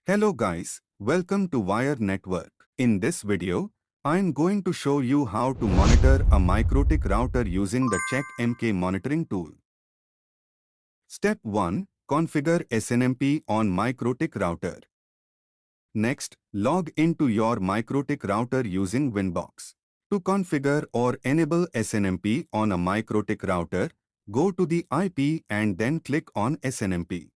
Hello guys, welcome to Wire Network. In this video, I'm going to show you how to monitor a Mikrotik router using the Checkmk monitoring tool. Step 1. Configure SNMP on Mikrotik router. Next, log into your Mikrotik router using winbox. To configure or enable SNMP on a Mikrotik router, go to the IP and then click on SNMP.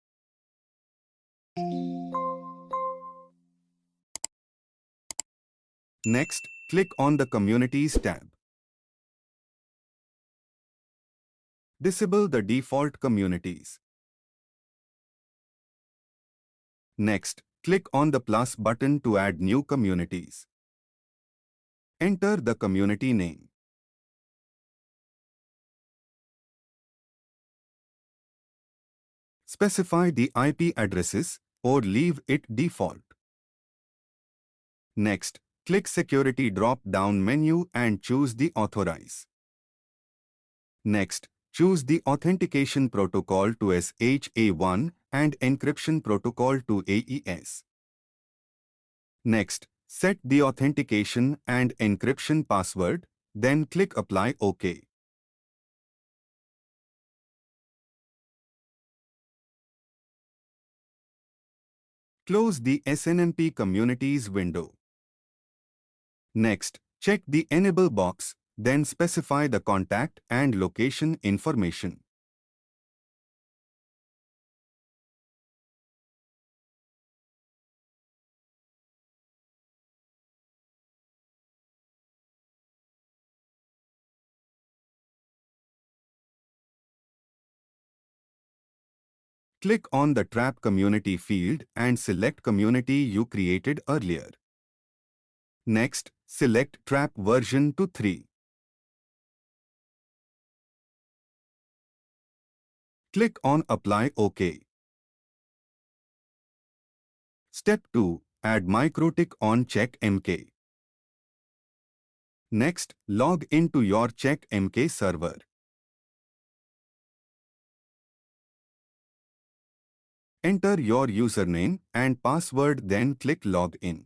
Next, click on the Communities tab. Disable the default communities. Next, click on the plus button to add new communities. Enter the community name. Specify the IP addresses or leave it default. Next, click Security drop-down menu and choose the Authorize. Next, choose the Authentication Protocol to SHA-1 and Encryption Protocol to AES. Next, set the authentication and encryption password, then click Apply OK. Close the SNMP Communities window. Next, check the Enable box, then specify the contact and location information. Click on the Trap Community field and select community you created earlier. Next, select Trap version to 3. Click on Apply OK. Step 2. Add Mikrotik on Checkmk. Next, log into your Checkmk server. Enter your username and password, then click Login.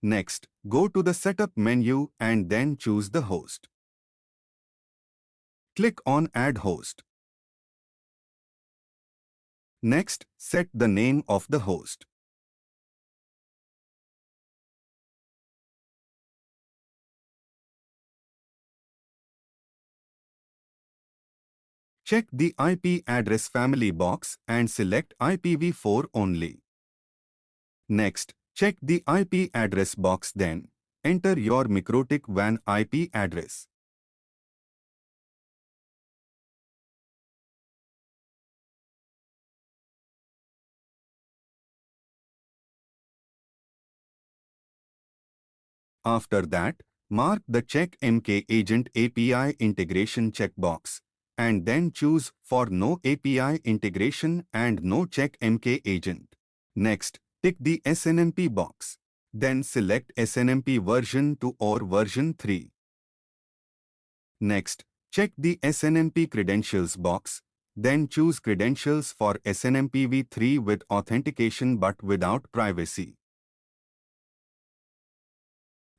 Next, go to the Setup menu and then choose the host. Click on Add Host. Next, set the name of the host. Check the IP address family box and select IPv4 only. Next, check the IP address box, then enter your Mikrotik WAN IP address. After that, mark the Checkmk Agent API Integration checkbox and then choose for No API Integration and No Checkmk Agent. Next, tick the SNMP box. Then select SNMP version 2 or version 3. Next, check the SNMP credentials box. Then choose credentials for SNMP v3 with authentication but without privacy.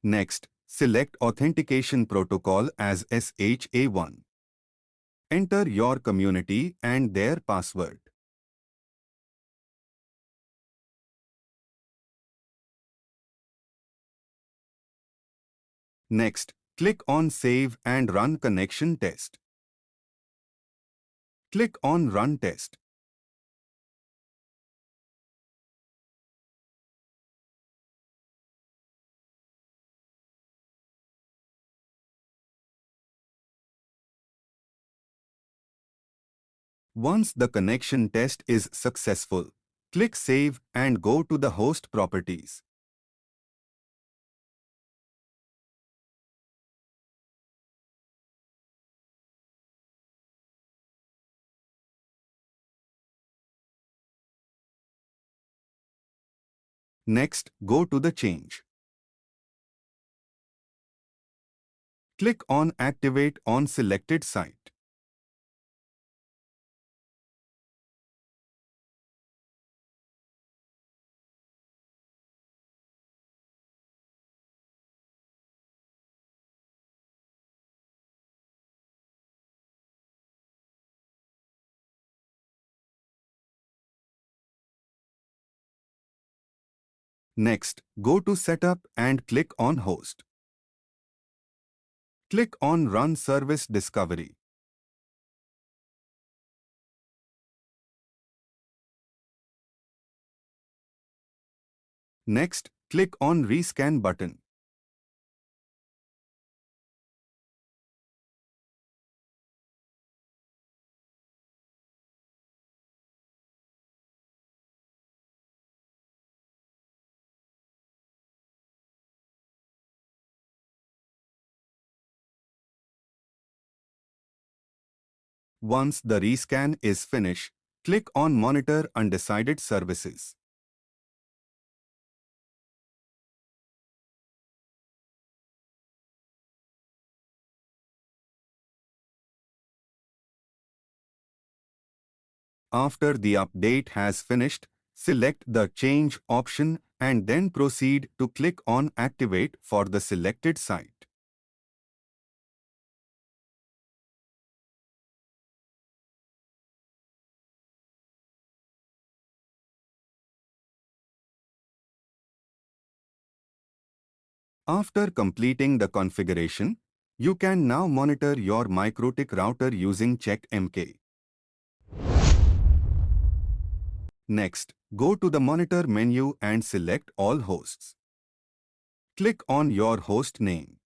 Next, select Authentication Protocol as SHA-1. Enter your community and their password. Next, click on Save and Run Connection Test. Click on Run Test. Once the connection test is successful, click Save and go to the host properties. Next, go to the Change. Click on Activate on selected site. Next, go to Setup and click on Host. Click on Run Service Discovery. Next, click on Rescan button. Once the rescan is finished, click on Monitor Undecided Services. After the update has finished, select the Change option and then proceed to click on Activate for the selected site. After completing the configuration, you can now monitor your Mikrotik router using Checkmk. Next, go to the Monitor menu and select All Hosts. Click on your host name.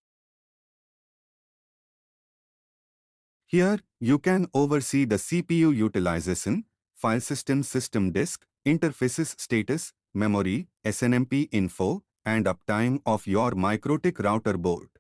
Here, you can oversee the CPU utilization, file system disk, interfaces status, memory, SNMP info, and uptime of your Mikrotik router board.